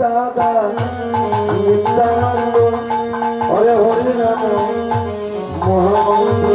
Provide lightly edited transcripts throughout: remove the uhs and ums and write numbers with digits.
দাদা নিত্যানন্দ হরে হরি নাম মহামন্ত্র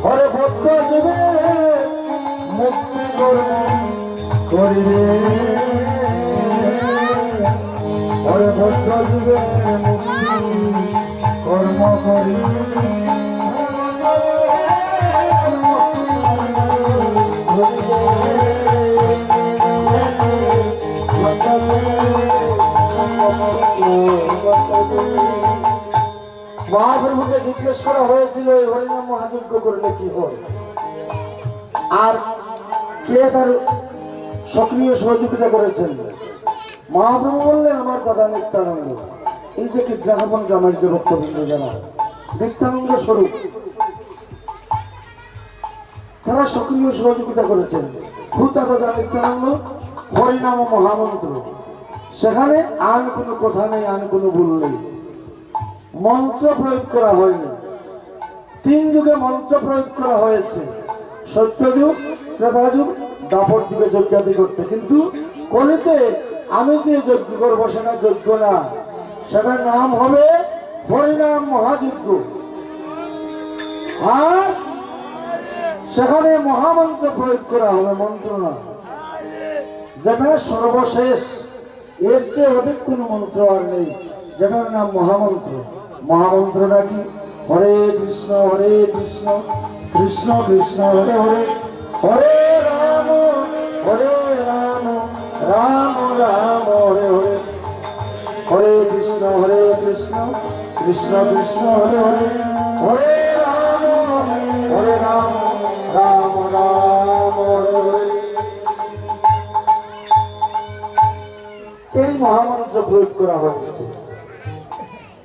হরে ভক্ত জীবে মুক্তি করিবে হরে ভক্ত জীবে মুক্তি কর্ম করি মহাপ্রভুকে জিজ্ঞেস করা হয়েছিল এই হরিনাম মহাযজ্ঞ করলে কি হয় আর কে তার সক্রিয় সহযোগিতা করেছেন। মহাপ্রভু বললেন আমার দাদা নিত্যানন্দ। এই যে কীর্তন গ্রামের যে ভক্তবৃন্দ যারা নিত্যানন্দ স্বরূপ তারা সক্রিয় সহযোগিতা করেছেন। ভূতা দাদা নিত্যানন্দ হরিনাম মহামন্ত্র, সেখানে আন কোনো কথা নেই, আন কোনো ভুল নেই, মন্ত্র প্রয়োগ করা হয়নি। 3 যুগে মন্ত্র প্রয়োগ করা হয়েছে, সত্যযুগ, ত্রেতাযুগ, দাপর যুগে যজ্ঞাদি করতে। কিন্তু কলিতে আমি যে যজ্ঞ করবো সেটা যজ্ঞ না, সেটার নাম হবে হরিনাম মহাযজ্ঞ। আর সেখানে মহামন্ত্র প্রয়োগ করা হবে, মন্ত্র না, যেটা সর্বশেষ। এর চেয়ে অধিক কোনো মন্ত্র আর নেই, যেটার নাম মহামন্ত্র। মহামন্ত্রটা কি? হরে কৃষ্ণ কৃষ্ণ কৃষ্ণ হরে হরে, হরে রাম রাম রাম হরে হরে, হরে কৃষ্ণ কৃষ্ণ কৃষ্ণ হরে হরে, হরে রাম রাম রাম হরে হরে। এই মহামন্ত্র প্রয়োগ করা হয়েছে।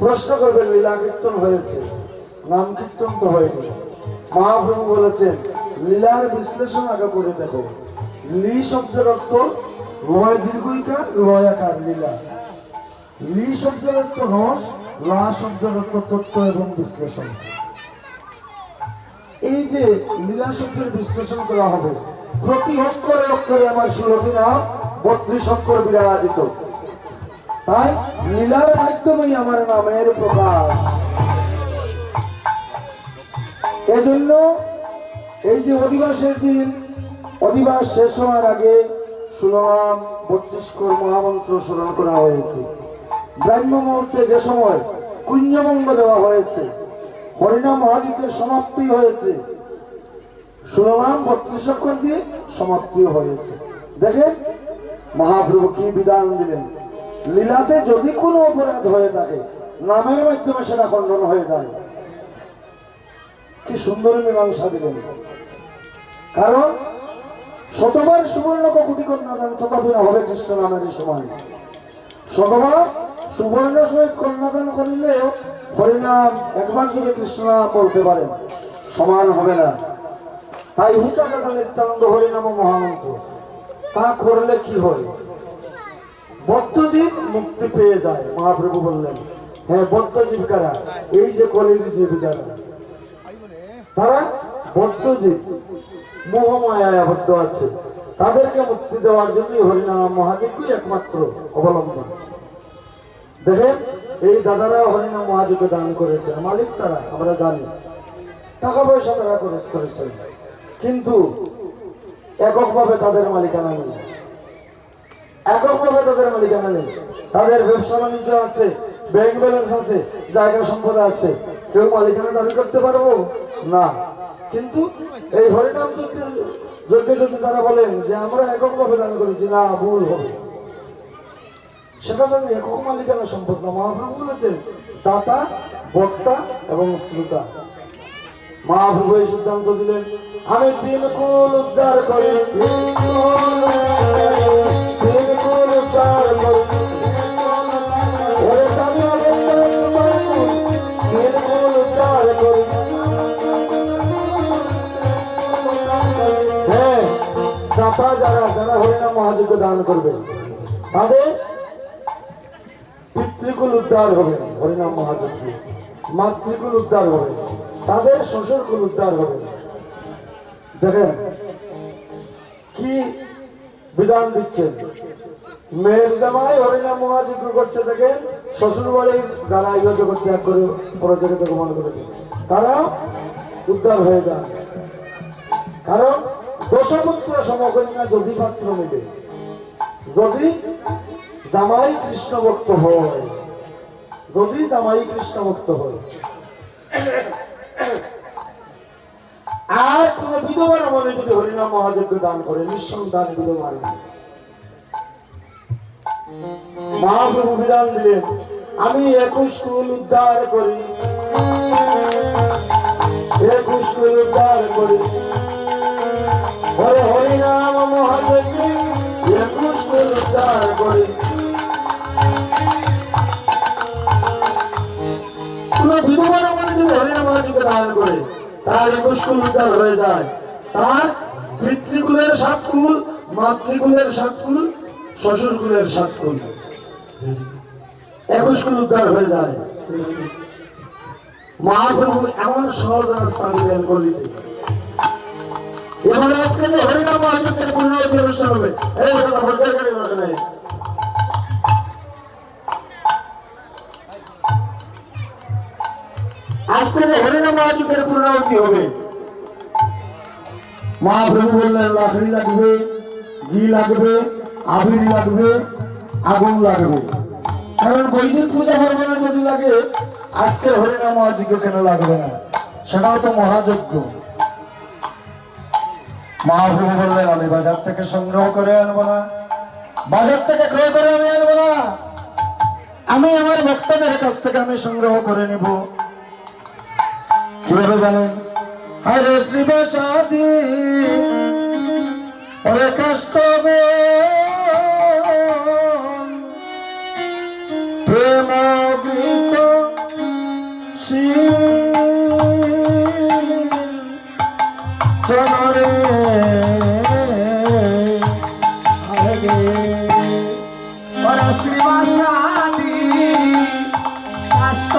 প্রশ্ন করবেন লীলা কীর্তন হয়েছে, নাম কীর্তন তো হয়নি। মহাপ্রভু বলেছেন লীলার বিশ্লেষণ আগে করে দেখো। লি শব্দের অর্থ রয় দীর্ঘইকার রয়াকার লীলা। লি শব্দের অর্থ রস, লা শব্দের অর্থ তত্ত্ব এবং বিশ্লেষণ। এই যে লীলা শব্দের বিশ্লেষণ করা হবে, প্রতি অক্ষরে অক্ষরে আমার 16টি নাম 32 অক্ষর বিরাজিত। তাই লীলার মাধ্যমেই আমার নামের প্রকাশ। এজন্য এই যে অধিবাসের দিন, অধিবাস শেষ হওয়ার আগে 16 নাম 32 কর মহামন্ত্র স্মরণ করা হয়েছে। ব্রাহ্ম মুহূর্তে যে সময় কুঞ্জভঙ্গ দেওয়া হয়েছে, হরিনাম মহাযজ্ঞের সমাপ্তি হয়েছে, 16 নাম 32 অক্ষর দিয়ে সমাপ্তি হয়েছে। দেখেন মহাপ্রভু কি বিধান দিলেন। লীলাতে যদি কোনো অপরাধ হয়ে থাকে, নামের মাধ্যমে সেটা খণ্ডন হয়ে যায়। কি সুন্দর মীমাংসা দিলেন। কারণ শতবার সুবর্ণ কোটি কন্যাদান তথাপি না হবে কৃষ্ণ নামের সমান। শতবার সুবর্ণ সহিত কন্যাদান করিলেও হরিনাম একবার যদি কৃষ্ণ নাম বলতে পারেন, সমান হবে না। তাই হুতা দাদা নিত্যানন্দ হরিনাম মহামন্ত্র তা করলে কি হয়? বদ্ধজীব মুক্তি পেয়ে যায়। মহাপ্রভু বললেন হ্যাঁ, বদ্ধজীব কারা? এই যে কলির জীব যারা, তারা বদ্ধজীব, মোহমায়ায় আবদ্ধ আছে, তাদেরকে মুক্তি দেওয়ার জন্য হরিনাম মহাযজ্ঞই একমাত্র অবলম্বন। দেখেন এই দাদারা হরিনাম মহাযজ্ঞ দান করেছেন, মালিক তারা, আমরা জানি, টাকা পয়সা তারা খরচ করেছেন, কিন্তু এককভাবে তাদের মালিকানা নেই। এককভাবে তাদের মালিকানা নেই। তাদের ব্যবসা বাণিজ্য আছে, ব্যাংক ব্যালেন্স আছে, জায়গা সম্পদ আছে, কেউ মালিকানা দাবি করতে পারবো না। কিন্তু এই হরিনাম যজ্ঞে যদি তারা বলেন যে আমরা এককভাবে দান করেছি, না, ভুল হবে। সেটা তাদের একক মালিকানা সম্পদ না। মহাপ্রভু বলেছেন দাতা, বক্তা এবং শ্রোতা। মহাপ্রভু এই সিদ্ধান্ত দিলেন আমি 3 কুল উদ্ধার করি, 3 কুল উদ্ধার করি, 3 কুল উদ্ধার করি। হ্যাঁ, দাতা যারা যারা হরিনাম মহাযজ্ঞ দান করবে তাদের পিতৃকুল উদ্ধার হবে হরিনাম মহাযজ্ঞ, মাতৃকুল উদ্ধার হবে, তাদের শ্বশুরকুল উদ্ধার হবে, দেখেন কি বিধান দিচ্ছেন। মেয়ের জামাই হরিনাম মহাযজ্ঞ করছে, দেখেন শ্বশুর বাড়ির যারা এই জগৎ ত্যাগ করে পরজগতে গমন করেছে তারা উদ্ধার হয়ে যান। কারণ দশপুত্র সমকন্যা যদি পাত্র মিলে, যদি জামাই কৃষ্ণ ভক্ত হয়, যদি জামাই কৃষ্ণ ভক্ত হয়, আর কোন বিধবার মনে যদি হরিনাম মহাযজ্ঞ দান করে, নিঃসন্তান বিধবার মহাপ্রভু বিধান দিলেন, আমি 21 কুল উদ্ধার করি, 21 কুল উদ্ধার করি, হরে হরিনাম মহাযজ্ঞ 21 কুল উদ্ধার করি। কোন বিধবার মনে যদি হরিনাম মহাযজ্ঞ দান করে, তার 21 কুল উদ্ধার হয়ে যায়। তার পিতৃকুলের 7 কুল, মাতৃকুলের 7 কুল, শ্বশুর কুলের 7 কুল, 21 কুল উদ্ধার হয়ে যায়। মহাপ্রভু এমন সহজ রাস্তা দিলেন কলিতে। এবার আজকে যে হরিনাম মহাযজ্ঞের পূর্ণাহুতি অনুষ্ঠান হবে, এই কথা বলতে গেলে ওখানে আজকে যে হরিনাম মহাযজ্ঞের পূর্ণাহুতি হবে, মহাপ্রভু বললেন লাকড়ি লাগবে, ঘি লাগবে, আবির লাগবে, আগুন লাগবে। কারণ বৈদিক পূজা পার্বণে যদি লাগে, আজকের হরিনাম মহাযজ্ঞ কেন লাগবে না? সেটাও তো মহাযজ্ঞ। মহাপ্রভু বললেন আমি বাজার থেকে সংগ্রহ করে আনবো না, বাজার থেকে ক্রয় করে আমি আনবো না, আমি আমার ভক্তদের কাছ থেকে আমি সংগ্রহ করে নিব। কিভাবে জানেন? হরে শিব সাথী হরে কষ্ট প্রেম গীত চরে হরে শিব সাথী কষ্ট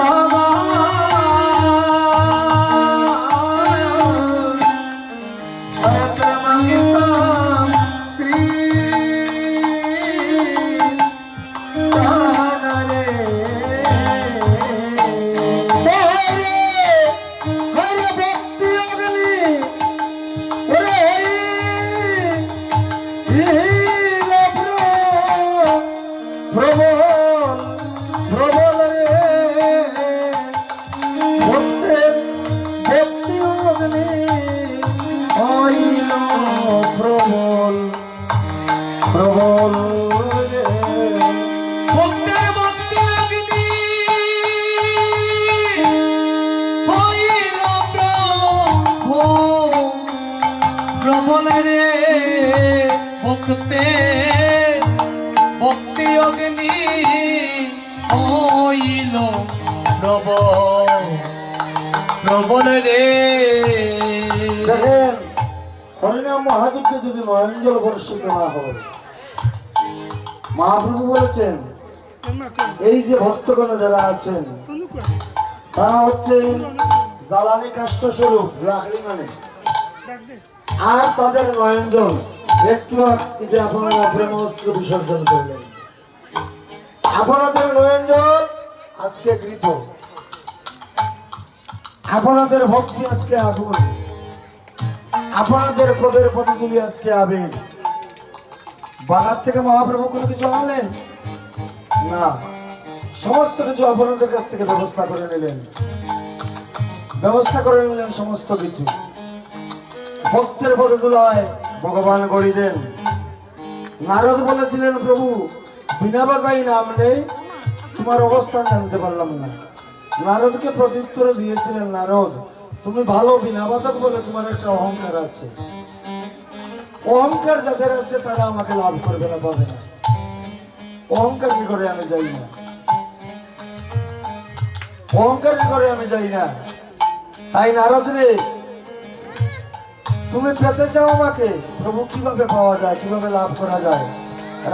ভক্তে ভক্তি অগ্নি হইল প্রবল রে। দেখেন হরিনাম মহাযজ্ঞে যদি নয়নজল বর্ষিত না হয়, মহাপ্রভু বলেছেন এই যে ভক্তগণ যারা আছেন তারা হচ্ছেন জ্বালানি কাষ্ঠ স্বরূপ, লাকড়ি মানে, আর তাদের নয়নজল একটু যে আপনারা প্রেম অস্ত্র বিসর্জন করলেন, আপনাদের নয়নজল আজকে গৃত, আপনাদের ভক্তি আজকে আগুন, আপনাদের পদের পদগুলি আজকে আবেগ। বাজার থেকে মহাপ্রভু কোনো কিছু আনলেন না, সমস্ত কিছু আপনাদের কাছ থেকে ব্যবস্থা করে নিলেন, সমস্ত কিছু ভক্তের পদতুলায় ভগবান গড়ি দেন। নারদ বলেছিলেন প্রভু বিনা বাজাই নাম নেই, তোমার অবস্থান জানতে পারলাম না। নারদকে প্রত্যুত্তর দিয়েছিলেন, নারদ তুমি ভালো বিনা বাদক বলে তোমার একটা অহংকার আছে, অহংকার যাদের আছে তারা আমাকে লাভ করবে না, পাবে না। অহংকার কি করে আমি যাই না, অহংকার কি করে আমি যাই না। তাই নারদ রে তুমি পেতে চাও আমাকে, প্রভু কিভাবে পাওয়া যায়, কিভাবে লাভ করা যায়,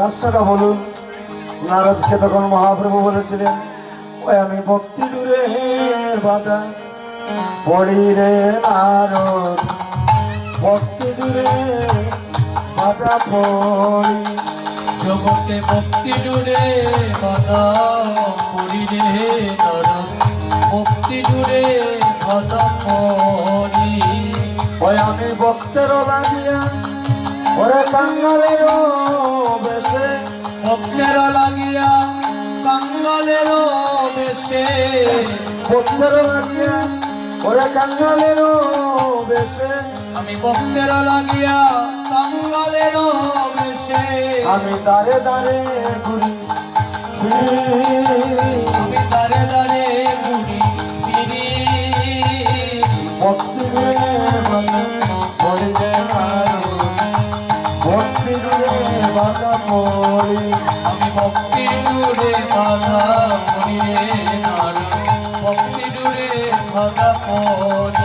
রাস্তাটা বলুন। নারদকে তখন মহাপ্রভু বলেছিলেন ওই আমি ভক্তি ডুরে বাধা পড়ি রে নারদ, ভক্তি দূরে বাধা পড়ি জগতে ভক্তি জুড়ে বাধা পড়িলে নরম ভক্তি জুড়ে বাধা পড়ি ওই আমি ভক্তের লাগিয়া ওরে কাঙ্গালের বেশে ভক্তের লাগিয়া কাঙ্গালের বেশে ভক্তের লাগিয়া ওরে কাঙ্গালের বেশে আমি ভক্তের লাগিয়া কাঙ্গালের বেশে আমি দাঁড়ে দাঁড়ে ঘুরি আমি দাঁড়ে দাঁড়ে ঘুরি ফিরি ভক্তি রে পড়িলে ভক্তি রে বাধা পড়ি আমি ভক্তি জুড়ে বাধা পড়িলে নারী ভক্তি জুড়ে বাধা পড়ি